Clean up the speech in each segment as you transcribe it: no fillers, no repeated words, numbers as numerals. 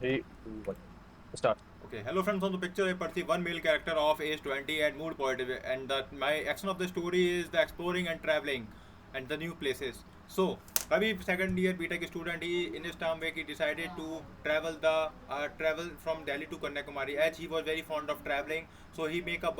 3, 2, 1. Start. Okay, hello friends. On the picture, I perceive one male character of age 20 and mood positive, and that my action of the story is the exploring and traveling, and the new places. So, Ravi, second year BTech student, he in his term break he decided to travel from Delhi to Kanyakumari, as he was very fond of traveling. So he make a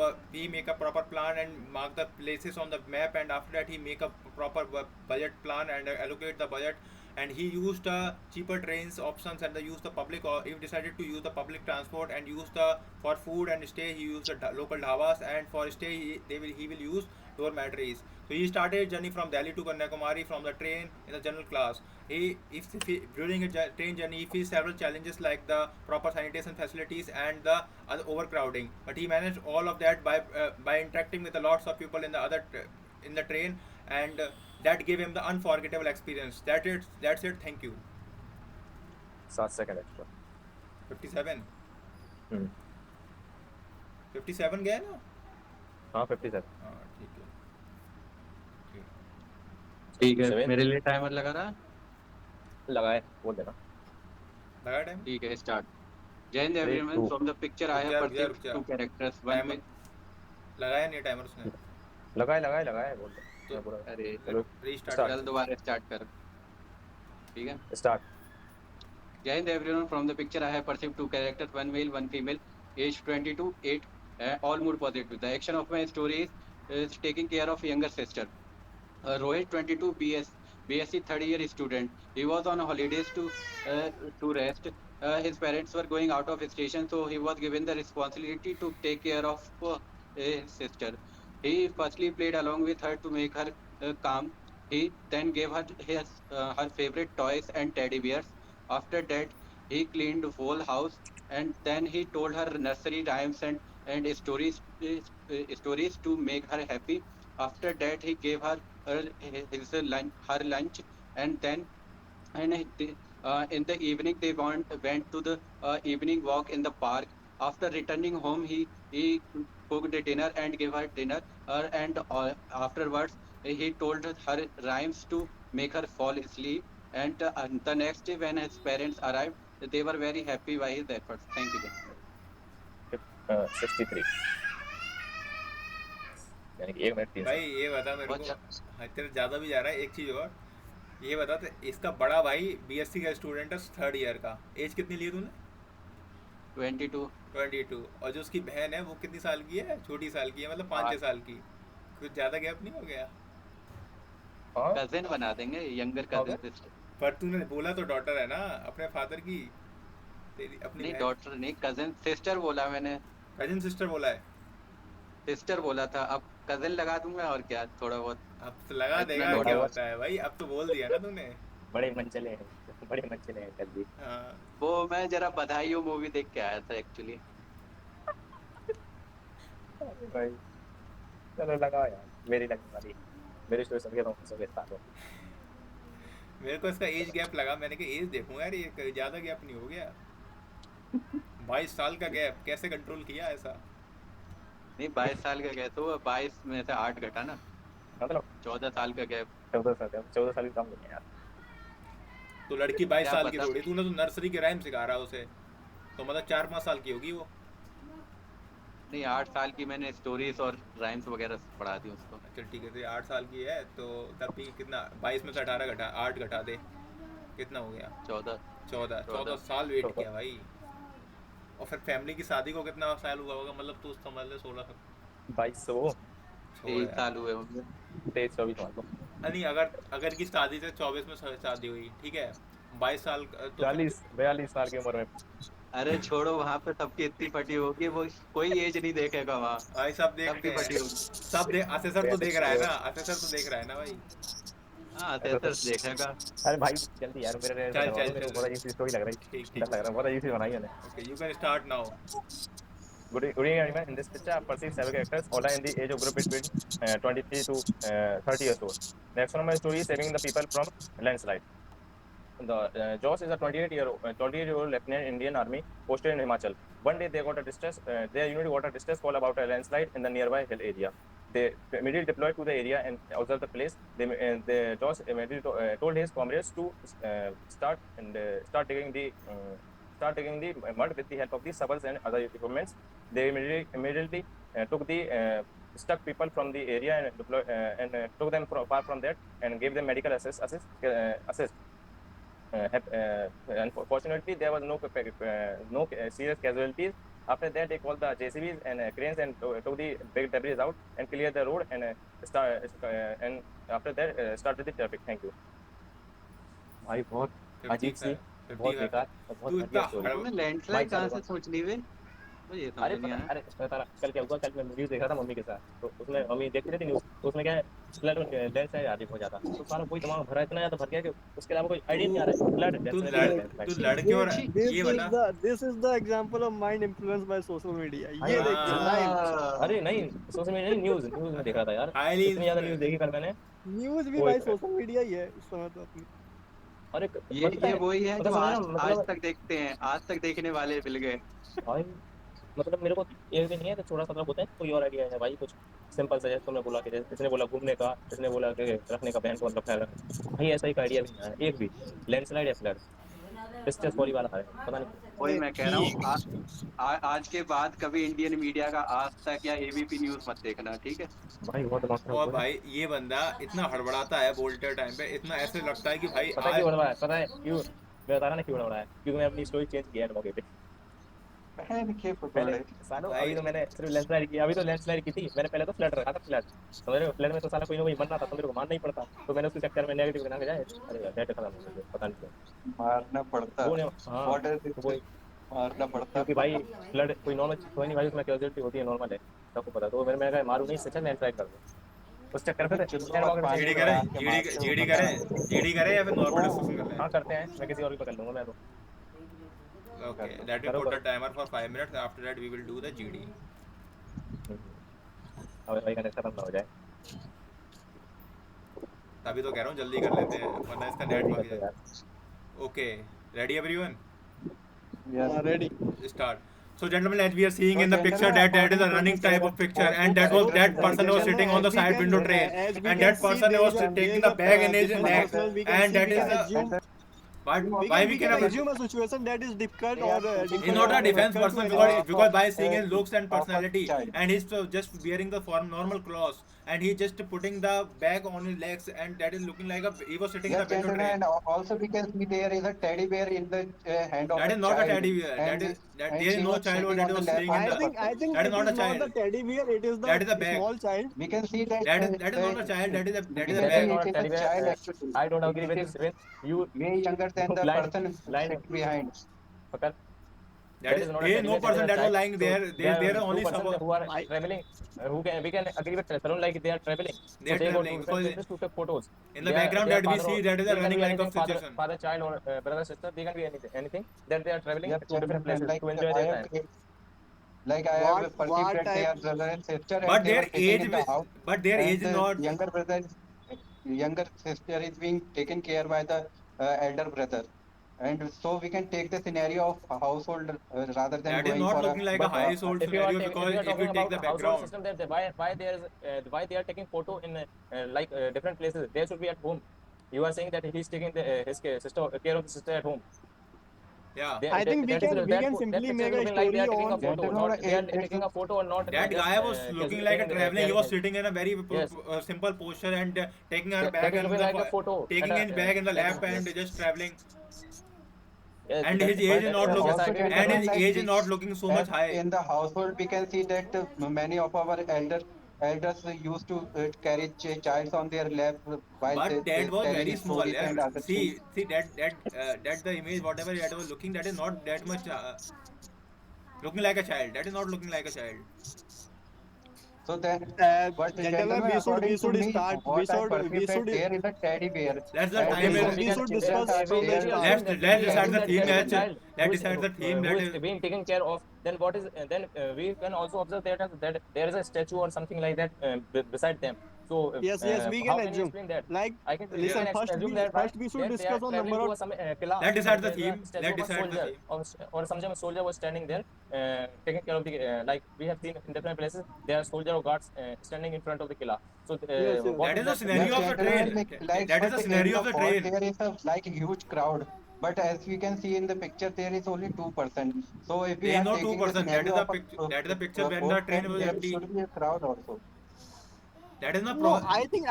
proper plan and mark the places on the map, and after that he make a proper budget plan and allocate the budget, and he used cheaper trains options and use the public, or he decided to use the public transport and use the for food and stay he used the local dhabas, and for stay he will use dormitories. So he started journey from Delhi to Kanyakumari from the train in the general class. If he during a train journey he faced several challenges like the proper sanitation facilities and the other overcrowding, but he managed all of that by interacting with a lots of people in the in the train, and that gave him the unforgettable experience. That's it. Thank you. 7 second extra. 57. हम्म 57 गया ना? हाँ 57. हाँ ठीक है. ठीक. ठीक है, 57 मेरे लिए टाइमर लगा रहा. लगाए बोल देना. लगा टाइम. ठीक है, स्टार्ट. जय Hind 3, everyone. 2. From the picture I रुक हैव जा रुक जा परसीव्ड रुक जा. टू कैरेक्टर्स वन टाइमर में. लगाया नहीं टाइमर उसने. लगाए बोल दे. तो मैं पूरा. अरे चलो रीस्टार्ट स्टार्ट. चल दोबारा स्टार्ट कर. ठीक है. स्टार्ट. जय हिंद everyone. From the picture I have perceived two characters, one male one female, age 22, 8, all mood positive. The action of my story is taking care of younger sister. Rohit, 22, BSc third year student. He was on holidays to rest. His parents were going out of station, so he was given the responsibility to take care of his sister. He firstly played along with her to make her calm. He then gave her her favorite toys and teddy bears. After that, he cleaned the whole house, and then he told her nursery rhymes and stories to make her happy. After that, he gave her her lunch, and then in the evening they went to the evening walk in the park. After returning home, he cooked dinner and gave her dinner. And afterwards, he told her rhymes to make her fall asleep. And the next day, when his parents arrived, they were very happy by his efforts. Thank you. 63. यानी कि 1 minute 3 भाई second. ये बता मेरे बहुत को. हाँ, तेरे ज़्यादा भी जा रहा है. एक चीज़ और ये बता, तो इसका बड़ा भाई बीएससी का स्टूडेंट है थर्ड ईयर का. एज कितनी ली है तूने? 22. 22. और जो उसकी बहन है वो कितनी साल की है? छोटी साल की है, मतलब 5-6 हाँ, साल की. कुछ ज़्यादा गैप नहीं हो गया? हाँ कजिन बना देंगे, यंगर हो कजिन गया. सिस्टर. पर तूने बोला तो डॉटर है ना अपने फादर की. तेरी अपनी नहीं, बहन. डॉटर नहीं, कजिन सिस्टर बोला मैंने. कजिन सिस्टर बोला है. सिस्टर बोला था, अब कजिन लगा दूंगा और क्या, थोड़ा बहुत. अब तो लगा इतना देगा, थोड़ा क्या नॉलेज. बहुत. होता है भाई, अब तो बोल दिया ना तूने. बड़े मंचले हैं. बड़े मंचले हैं कर दी. हाँ. वो मैं जरा बधाई हो मूवी देख के आया था एक्चुअली. अरे भाई चलो लगाओ यार. मेरी लगने वाली. मेरी स्टोरी सबके तुम सबके साथ हो. मेरे को इसका एज गैप लगा, मैंने कहा एज देखूंगा यार, ये ज़्यादा गैप नहीं हो गया? 22 साल का गैप कैसे कंट्रोल किया ऐसा? नहीं, 22 साल का गया तो 22 में से 8 घटा ना. मतलब 14 साल का गैप. 14 साल की कम नहीं है यार. तो लड़की 22 क्या साल की पता. थोड़ी, तूने तो नर्सरी के राइम सिखा रहा उसे, तो मतलब 4-5 साल की होगी वो. नहीं, 8 साल की मैंने स्टोरीज और राइम्स वगैरह पढ़ा दी उसको. चल ठीक है, तो ये 8 साल की है तो तब भी कितना, 22 में से 18 घटा, 8 घटा दे, कितना हो गया? 14. 14. 14 14. साल वेट तो किया भाई. और फिर फैमिली की शादी को कितना साल हुआ होगा, मतलब तू समझ ले 16. 2200 छोड़ 23 यार. साल हुए होंगे. 23-24 मान लो. नहीं, अगर अगर की शादी से 24 में शादी हुई, ठीक है, 22 साल तो फिर 42-42 साल की उम्र में. अरे छोड़ो, वहां पे सबकी इतनी फटी होगी, वो कोई एज नहीं देखेगा वहाँ. भाई सब देखते सबकी हैं. फटी होगी. सब देख, असेसर तो देख रहा है ना, असेसर तो देख रहा है ना भाई. हाँ, ऐसा तो. सेंसर्स देखेगा. अरे भाई जल्दी यार मेरे चल बनवा चल दो. मेरे को चल. बहुत अजीब सी स्टोरी लग रही. ठीक डर ठीक. लग रहा है. बहुत अजीब सी बनाई मैंने. Okay, you can start now. Good evening, everyone. In this picture, I perceive several characters, all are in the age of group between 23 to 30 years old. The action of my story is saving the people from landslide. The Josh is a 28-year-old lieutenant in Indian Army posted in Himachal. One day, their unit got a distress call about a landslide in the nearby hill area. They immediately deployed to the area and observed the place. Josh immediately told his comrades to start digging the start digging the mud with the help of the shovels and other equipments. They immediately took the stuck people from the area and took them far from that and gave them medical assist. Unfortunately, there was no serious casualties. After that, they called the JCBs and cranes and took the big debris out and cleared the road and after that started the traffic. Thank you. भाई बहुत अजीब सी, बहुत बेकार और बहुत घटिया story. तुमने landslide कहाँ से सोच ली बे? तो ये समझ अरे नहीं आया। अरे तारा कल क्या हुआ, कल मैं न्यूज़ देख रहा था मम्मी के साथ, तो उसमें मम्मी देख रही थी न्यूज़, तो उसमें क्या है फ्लड लैंडस्लाइड आदि हो जाता, तो सारा कोई दिमाग भरा इतना ज़्यादा भर गया कि उसके अलावा कोई आइडिया नहीं आ रहा है। फ्लड तू लड़के और ये बता। This is the example of mind influenced by social media. ये देखिए live अरे नहीं, सोशल मीडिया नहीं, न्यूज़ में देख रहा था यार, Highly इतनी ज़्यादा न्यूज़ देखी कल मैंने। न्यूज़ भी भाई सोशल मीडिया ही है इस समय तो अपनी। अरे ये वही है जो आज मतलब तक देखते हैं, आज तक देखने वाले मिल गए। भाई मतलब मेरे को ये भी नहीं है तो थोड़ा सा होता है, कोई और आइडिया है भाई कुछ सिंपल सा, जैसे तुमने बोला कि इसने बोला घूमने का, इसने बोला कि रखने का बैंड को रखा है भाई, ऐसा ही आइडिया भी नहीं है एक भी। लैंडस्लाइड या फ्लड डिस्टेंस बॉडी वाला है, पता नहीं। वही मैं कह रहा हूँ, आज के बाद कभी इंडियन मीडिया का आज तक या एबीपी न्यूज़ मत देखना, ठीक है भाई बहुत दिमाग खराब और हुआ है। भाई ये बंदा इतना हड़बड़ाता है बोलते टाइम पे, इतना ऐसे लगता है कि भाई पता है क्यों बड़ा है, पता है क्यों मैं बता रहा ना, क्यों बड़ा है, क्योंकि मैं अपनी स्टोरी चेंज किया है मौके पे। पहले सालों अभी तो मैंने सिर्फ लैंडस्लाइड किया, अभी तो लैंडस्लाइड की थी मैंने, पहले तो फ्लड रखा था, फ्लड समझ रहे हो, फ्लड में तो साला कोई ना कोई मर रहा था तो मेरे को मारना ही पड़ता, तो मैंने उसके चक्कर में नेगेटिव बना के जाए। अरे यार डेट खत्म हो गया, पता नहीं क्यों मारना पड़ता वो नहीं। हाँ तो वही, मारना पड़ता। क्योंकि भाई फ्लड कोई नॉर्मल कोई नहीं भाई, उसमें कैजुअलिटी होती है, नॉर्मल है, सबको पता। तो मैंने कहा मारूं नहीं, सच्चा लैंडस्लाइड कर दूं उस चक्कर में। जीडी करें या फिर नॉर्मल डिस्कशन कर हाँ लें? करते हैं, मैं किसी और भी पकड़ लूंगा मैं तो। Okay, that will put the timer for 5 minutes. After that, we will do the GD. अब भाई कनेक्ट खत्म ना हो जाए। तभी तो कह रहा हूँ जल्दी कर लेते हैं वरना इसका नेट भाग करते जाएगा। यार। Okay, ready everyone? Ready. Start. So gentlemen, as we are seeing in the picture that is a running type of picture, and that person was sitting on the side window tray, and that person was taking the bag in his neck, and that is the why we can assume a situation that is difficult or he's not a defense person because by seeing his looks and personality, and he's just wearing the normal clothes, and he just putting the bag on his legs, and that is looking like he was sitting in the window tray. And also we can see there is a teddy bear in the hand of That is a not a child. teddy bear. And- There and is she no was child sitting that on was the playing lap in of the. I think That is it not a is not child. the teddy bear, it is That is the a bag. small child. We can see that That is not a child. That is a we bag. can That is see not it a is teddy a bear. child actually. I don't agree with It this. is When you way younger than the Blind- person blind- sitting behind. पकड़, That is not a there is teddy no bear, person that is that a was lying child. there. So There are two only persons some. who are traveling. We can agree with Tarun like they are traveling. They are So go traveling to because places to take photos. in the background that we see that is a running like of situation. Father, child, or brother, sister. They can be anything. That they are traveling Yep, to different places like to enjoy I their have time. like I What- have perceived what that they type- are brother and sister, But and they their were sitting age in the will- house. but their and age is the not- younger sister is being taken care by the elder brother, and so we can take the scenario of household rather than That is going not for looking like a household If you are scenario because if you talking take the about household background. system, that why there is why they are taking photo in like different places. They should be at home. You are saying that he is taking his sister care of the sister at home. Yeah. I think we can simply make a story on photo. That They are it's- taking a photo or not. That just, guy was looking like a traveling. He was sitting in a very Yes. simple posture and taking her That bag is and looking like a photo. taking And, his bag in the yes, lap and yes. just traveling. Yes, And that- his age is that- not yes, looking I agree with and that. his age is not looking so much And high. in the household, we can see that many of our elders used to carry child on their lap while But they that was telling very small. stories Yeah. and other things. See that the image whatever that was looking, that is not that much looking like a child. That is not looking like a child. So then, but gentlemen, we should start. We should there is a teddy bear. That's the And time we where- we should discuss from the start. Let's decide the theme. Let's decide the theme. Who That is is being taken care of. Then what is then we can also observe that there is a statue or something like that beside them. So Yes, we how can you assume. explain that? Like, I can listen, can first assume we- that first we should they are discuss on traveling number to of- some killa. Let's decide the There's a theme. statue Let's of a decide the soldier, theme. or some soldier was standing there taking care of the like we have seen in different places. There are soldier or guards standing in front of the killa. So Yes. what That is the scenario Yes, of the gentlemen, train. like, That is but the scenario in of the fort train. There is a like huge crowd. but as we can see in the picture, there is only 2%. So if we There is are no taking the 2%. That is scenario the of picture. That is the picture when the force, train then was there empty. should be a crowd also. That is not No, I think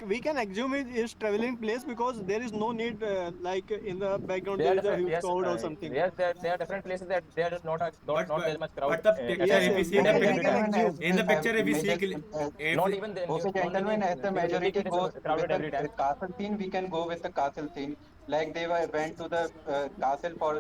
we can assume it is traveling place because there is no need like in the background They there are is a different. huge Yes, crowd or something. yes. There are different places that there is not but that much crowd but the at picture, a Yes, if time. you yes, see in we the Okay, can we picture, can gentlemen, as assume. in the picture, if you see if Not even the okay, not only gentlemen, as the in the majority weekend goes it's with crowded the every time. castle scene, we can go with the castle scene. Like they went to the castle for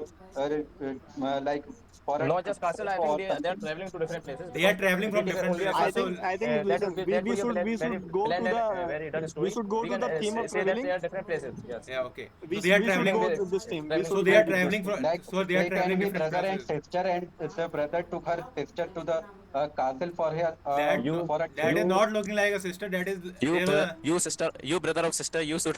like for a Not just castle. I trip think or they are something. traveling to different places they are because traveling if we from take different only a places, so castle, I think listen, that we would be a should very go to bland and the very dull we story. should go We to can the theme of say that they traveling. are different places. Yes. yeah, okay. So We they are we should traveling. go to this theme. We Traveling So should they go are to this traveling theme. from. Like So they are they can traveling be different brother and places. sister, and the brother took her sister to the castle for her That You for a that trip. is not looking like a sister. That is there was a, you sister, you brother of sister, you should.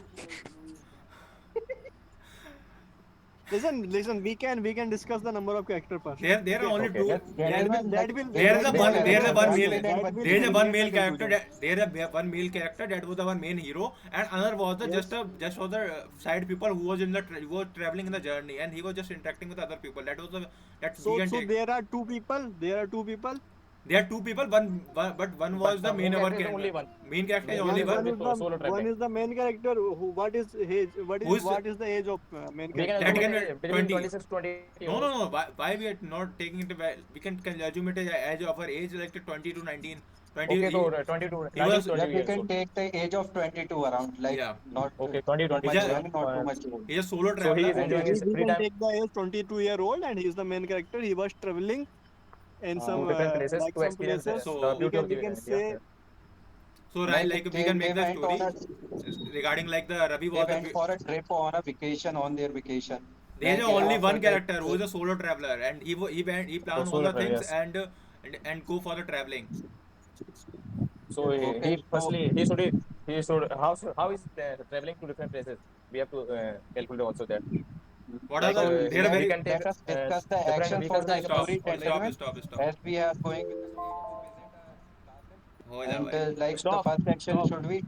Listen. We can discuss the number of character first. there are Okay. only Okay. two. Yes. Gentlemen, like That will they There is can a go one. as There is a one male. castle and that will There is a one eliminate male the character. confusion. There is a one male character that was the one main hero, and another was the Yes. just was the side people who was in the who was traveling in the journey, and he was just interacting with other people. That was the that we So can so take. there are two people. There are two people. There are two people. But one But was the the main main our character is character. only one. Main character is Main only character one. is solo One traveling. is the main character. Who what is age? Who is What is the age of main We can character? that assume can it be between 20. 26 to 20 No, years. Why we are not taking it? We can assume it as of our age like 20 to 19. 20. Okay, so 20 to He 19 was to 20 like we years can old. take the age of 22 around, like yeah. not Okay, 20 too 20 He's much a young, not too much old. he's a solo So he traveler. is And enjoying his We free can time take the age 22-year-old and he's the main character. He was traveling in to some different places like to some experience places. So- the beauty of We the can India. say So right, like we can make the went story on a, regarding like the Ravi they was went the for a trip on a vacation on their vacation. there is Like only after one like character who is a solo traveler, and he planned all solo the traveler, things yes. and go for the traveling. So okay, he firstly he should how is traveling to different places. We have to calculate also that. What Like are the he there are he very can take let us discuss the different action for vehicles the like a stop story, bus. gentlemen, stop. as we are going with the हो and जा भाई like the Stop. first action Stop. should be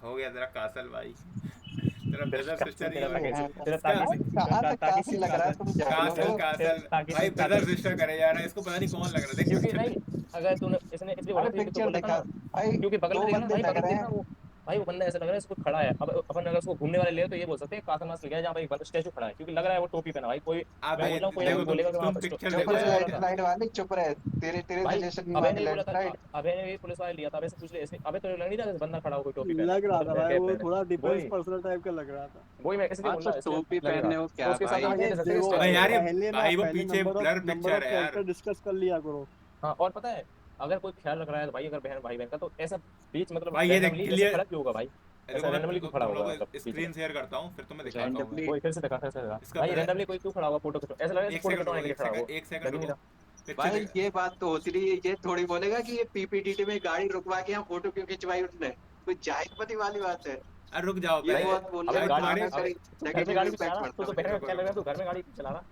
हो गया तेरा castle भाई तेरा तेरा brother castle, sister ही तेरा हो ताकि and तेरा क्या ताकि कहाँ से ताकि लग रहा है तुम जान लो। कासल ताकि भाई कासल। ब्रदर सिस्टर करे जा रहा है इसको पता नहीं कौन लग रहा है देख क्योंकि पिक्चर नहीं अगर तूने इसने इसलिए बोला अरे था क्योंकि तू पिक्चर बोल रहा था दिखा ना भाई, क्योंकि बगल में दो देखा ना बंदे भाई लग बगल में रहे देखा हैं। वो भाई वो बंदा ऐसा लग रहा है इसको खड़ा है अब अपन अगर उसको घूमने वाले ले तो ये बोल सकते हैं कासल मास गया जहाँ पे एक स्टैचू खड़ा है क्योंकि लग रहा है वो टोपी पहना भाई कोई आप मैं बोल रहा हूँ कोई देखो अगर बोलेगा कि वहाँ तुम पर पिक्चर मैं चुप देखो इसलिए बोल रहे रहा था लाइट वाले, चुप रहे, तेरे भाई सजेशन में अबे आगे ने बोला लेफ्ट था राइट। अबे ने भी पुलिस वाले लिया था अबे से पूछ ले इसने अबे तो लग नहीं रहा बंदा खड़ा हो कोई टोपी पहने लग रहा था भाई, कैप वो पहने थोड़ा डिफेंस वही पर्सनल टाइप का लग रहा था। वही मैं इसलिए हाँ बोल तो रहा इसलिए टोपी लगेगा पहनने को तो क्या उसके साथ भाई, हम ये दे सकते हैं देखो, भाई यार ये पहले ना भाई वो पहले पीछे ब्लर पिक्चर है यार कैरेक्टर डिस्कस कर लिया करो। हाँ और पता है अगर कोई ख्याल रख रहा है तो भाई अगर बहन भाई बहन का तो ऐसा बीच मतलब भाई ये देख randomly क्लियर ऐसे खड़ा क्यों होगा भाई ऐसा randomly क्यों खड़ा होगा मतलब बीच में? स्क्रीन शेयर करता हूँ फिर तुम्हें दिखाता हूँ Randomly- कोई फिर से दिखा इसका भाई पहले- randomly कोई क्यों खड़ा होगा फोटो खिंचवा ऐसा लग रहा है एक फोटो सेकंड खिंचवाने के लिए खड़ा हुआ एक सेकंड लग ही नहीं रुको रहा। पिक्चर भाई देख- ये बात तो होती रही, ये थोड़ी बोलेगा कि ये पीपीटीटी में गाड़ी रुकवा के यहाँ फोटो क्यों खिंचवाई उसने, कोई जाहिर वाली बात है। अरे रुक जाओ ये पहले बहुत बोल अबे रहे गाड़ी तुम्हारे अबे कहीं घर में गाड़ी भी नेगेटिव चला रहा इम्पैक्ट तो पड़ता बहन है। क्या लग रहा है तू घर में गाड़ी चला रहा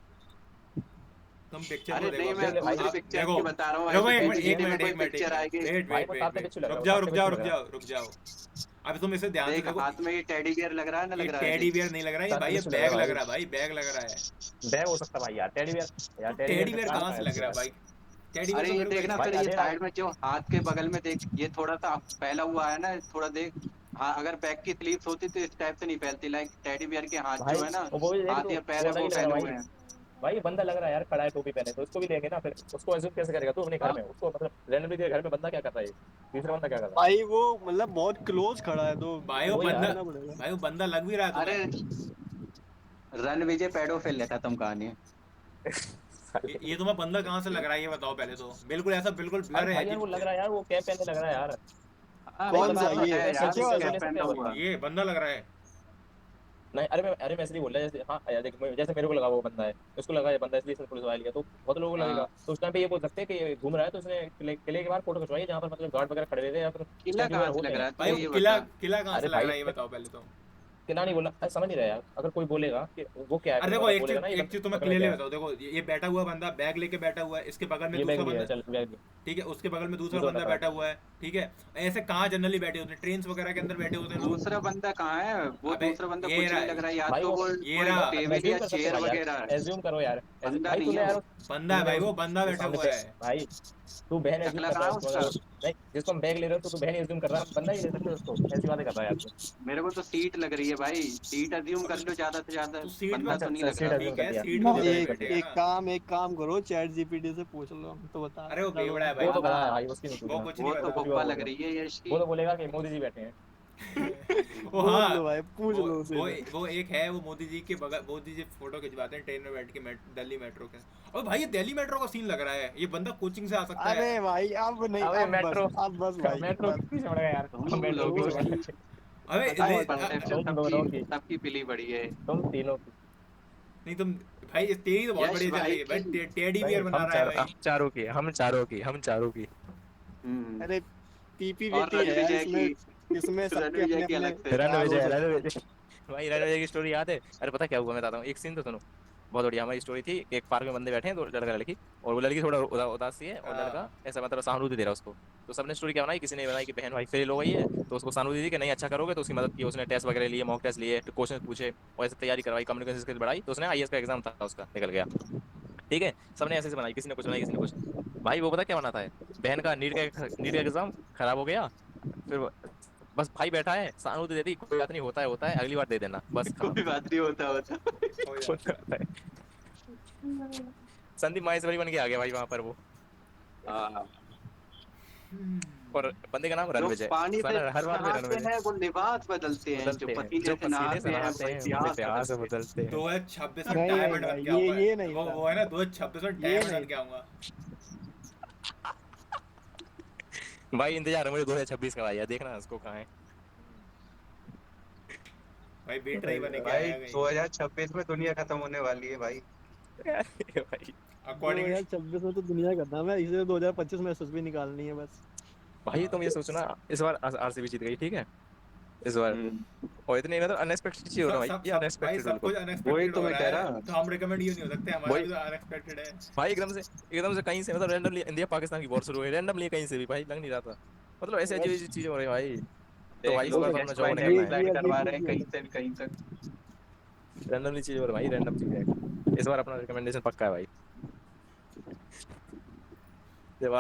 तुम पिक्चर अरे को नहीं, देखो मैं भाई, दूसरी पिक्चर देखो की बता रहा हूँ। रुको ऐसे एक मिनट PPT में कोई पिक्चर आएगी, भाई, वो ताते पिच्चू लग रहा है, रुक जाओ ताते पिच्चू रुक जाओ अब तुम इसे ध्यान से देख देखो हाथ में ये टेडी बियर लग रहा है ना, लग रहा है टेडी बियर नहीं लग रहा है ये ताते भाई ये पिच्चू लग बैग रहा है लग रहा है भाई बैग लग रहा है बैग हो सकता भाई यार टेडी बियर यार टेडी बियर कहाँ से लग रहा है भाई टेडी अरे ये बियर देखना भाई, फिर ये अरे साइड में जो हाथ के बगल में देख, ये थोड़ा सा फैला हुआ है ना, थोड़ा देख। हाँ अगर बैक की स्लीव्स होती तो इस टाइप से नहीं फैलती, लाइक टेडी बियर के हाथ भाई जो है ना, वो भी देख हाथ तो या पैर है वो वो अलग ही लग रहा फैले है हुए भाई हैं। भाई बंदा लग रहा है यार खड़ा है टोपी पहने तो उसको भी लेंगे ना फिर उसको एज्यूम कैसे करेगा तू अपने घर में उसको मतलब रैंडमली तेरे घर में बंदा क्या कर रहा है तीसरा बंदा क्या कर रहा है भाई वो मतलब बहुत क्लोज खड़ा है तो भाई वो वही बंदा यार। देखना पड़ेगा। भाई वो बंदा लग भी रहा है अरे तुम्हें। रन विजय पेडोफिल है, खत्म कहानी है। ये तुम्हें बंदा कहाँ से लग रहा है ये बताओ पहले तो बिल्कुल ऐसा बिल्कुल ब्लर भाई है यार वो लग रहा है यार वो कैप पहने लग रहा है यार कौन सा बंदा ये? है यार, सच्चे वाला? कैप पहना हुआ। ये बंदा लग रहा है नहीं अरे मैं इसलिए बोल रहा जैसे हाँ यार देख जैसे मेरे को लगा वो बंदा है उसको लगा ये बंदा इसलिए इसने पुलिस वाले लिया तो बहुत लोगों को लगेगा तो उस टाइम पे ये बोल सकते हैं कि ये घूम रहा है तो उसने किले के बाहर फोटो खिंचवाई जहाँ पर मतलब गार्ड वगैरह खड़े रहते हैं या फिर किला statue कहाँ वगैरह से होते लग हैं। रहा है? भाई ये किला बता। किला कहाँ से अरे लग रहा है भाई, ये बताओ पहले तो कितना नहीं बोला, समझ नहीं रहा यार। अगर कोई बोलेगा कि वो क्या है, अरे फिर देखो मतलब एक बोलेगा ना चीज, ये एक चीज तो मैं बंदा में क्लियरली क्या है। बताऊँ, देखो ये बैठा हुआ बंदा बैग लेके बैठा हुआ है, इसके बगल में ये दूसरा बैग भी है, बंदा, चल बैग भी। ठीक है, उसके बगल में दूसरा दूसरा बंदा बंदा बैठा हुआ है, ठीक है। ऐसे कहाँ जनरली बैठे होते हैं, ट्रेन वगैरह के अंदर बैठे होते हैं लोग। दूसरा बंदा कहाँ है? वो अबे दूसरा बंदा ये कुछ नहीं लग रहा है, या भाई तो वो वो ये कोई रहा, टेबल एज्यूम या कर सकते हैं चेयर भाई यार, वगैरह है। एज्यूम करो यार, बंदा भाई नहीं तूने है यार वो। बंदा है भाई, वो बंदा वो बैठा सामने हुआ है। भाई तू बहन एज्यूम टकला कर रहा कहाँ है है उसको, उसका? नहीं जिसको हम बैग ले रहे हो तो तू बहन एज्यूम कर रहा है, बंदा ही ले सकते हो उसको, ऐसी बातें कर रहा है यार तू। मेरे को तो सीट लग रही है भाई, सीट अज्यूम कर अबे लो ज्यादा से ज्यादा। तो सीट बंदा पे, तो नहीं अच्छा लग सीट रहा। एज्यूम ठीक कर है दिया, सीट पे ना तो सीट बंदा ही एज्यूम कर एक दिया। बैठेगा एक ना। काम एक काम करो, चैट जीपीटी से पूछ लो, हम तो बता अरे वो चलो बेवड़ा है भाई, वो तो हाँ, गधा है भाई, उसकी नहीं वो पूछना। कुछ नहीं वो तो बता। कुछ भी और बप्पा बोल लग दो, रही है यश वो की। तो बोलेगा कि मोदी जी बैठे हैं। वो बोल हाँ, लो भाई, पूछ वो लो उसे वो से। वो एक है, वो मोदी जी के बगल, मोदी जी फोटो खिंचवाते हैं ट्रेन में बैठ के, दिल्ली मेट्रो के। और भाई ये दिल्ली मेट्रो का सीन लग रहा है, ये बंदा कोचिंग से आ सकता है। अरे भाई अब नहीं, अबे अब मेट्रो, बस भाई मेट्रो बस। के पीछे पड़ गया यार, तुम मेट्रो के लोगों पीछे पड़ की गया। अबे भाई परसेप्शन तुम सबकी दोनों की, सबकी पिली बड़ी है। तुम तीनों की। नहीं तुम, भाई इस तेरी तो बहुत यश बढ़िया चल भाई रही है की। भाई, टेडी नहीं बियर बना रहा है भाई। हम चारों की, हम चारों की, हम चारों की। हम्म। अरे और पीपीवीटी है यार रणविजय इसमें, की। इसमें सबके रणविजय अपने की अपने अलग से। रन विचार हो विजय, रन सकते हैं। विजय। भाई रन विजय की स्टोरी याद है? अरे पता क्या हुआ, मैं बताता हूँ, एक सीन तो सुनो, बहुत बढ़िया हमारी स्टोरी थी। एक पार्क में बंदे बैठे हैं, दो लड़का लड़की, और वो लड़की थोड़ा उदास सी है, और लड़का हाँ ऐसा मतलब सहानुभूति दे रहा है उसको। तो सबने स्टोरी क्या बनाई, किसी ने बनाई कि बहन भाई फेल हो गई है, तो उसको सहानुभूति दी कि नहीं अच्छा करोगे, तो उसकी मदद की, उसने टेस्ट वगैरह लिए, मॉक टेस्ट लिए, क्वेश्चन पूछे, और ऐसे तैयारी करवाई, कम्युनिकेशन स्किल बढ़ाई, तो उसने आईएएस का एग्जाम था उसका, निकल गया। ठीक है, सबने ऐसे ऐसे बनाई, किसी ने कुछ बनाई, किसी ने कुछ। भाई वो पता क्या बनाता है, बहन का नीट का एग्जाम खराब हो गया, फिर बस भाई बैठा है, सहानुभूति देती, कोई बात नहीं, होता है, अगली बार दे देना, बस खत्म। कोई बात नहीं, होता होता। हो होता जाता है। है। संदीप माहेश्वरी बन के आ गया भाई वहां पर वो, हाँ। और बंदे का नाम जो रणविजय, पानी से हर बार में नहाते रणविजय। हैं वो लिबास बदलते हैं, जो बदलते हैं, पसीने जो से पसीने से नहाते हैं नहाते वो हैं वो इतिहास इतिहास बदलते हैं। बदलते हैं। 2026 में नहीं नहीं डायमंड बन भाई, के आऊंगा, ये नहीं था, वो है ना 2026 में ये डायमंड नहीं बन के था। आऊंगा। भाई इंतजार है मुझे 2026 का, भाई देखना उसको कहाँ है। भाई बेट रही बने के भाई आया कहीं। 2026 में दुनिया खत्म होने वाली है भाई। भाई, अकॉर्डिंग 2026 में तो दुनिया का नाम है, इसलिए 2025 में एसएसबी निकालनी है बस। भाई तुम ये सोचना, इस बार आरसीबी जीत गई, ठीक है, इस बार, हम्म। और इतने मतलब अनएक्सपेक्टेड चीज हो रहा सब है भाई, सब ये सब भाई अनएक्सपेक्टेड सब बिल्कुल। कुछ वही अनएक्सपेक्टेड तो हो मैं रहा कह है, रहा। तो हम रिकमेंड यूं नहीं हो सकते, हमारा वही भी तो अनएक्सपेक्टेड है। भाई, एकदम से कहीं से, मतलब रैंडमली इंडिया पाकिस्तान की वॉर शुरू हुई, रैंडमली कहीं से भी भाई, लग नहीं रहा था, मतलब ऐसे अजीब अजीब चीजें हो रही है भाई। तो देख भाई इस लो बार तो अपना यश जॉब भाई निकलना लैंड है, ये स्लाइड अजीब करवा रहे हैं चीजें कहीं हैं। से भी कहीं तक। रैंडमली चीजें हो रही है भाई, रैंडम चीजें, इस बार अपना रिकमेंडेशन पक्का है भाई।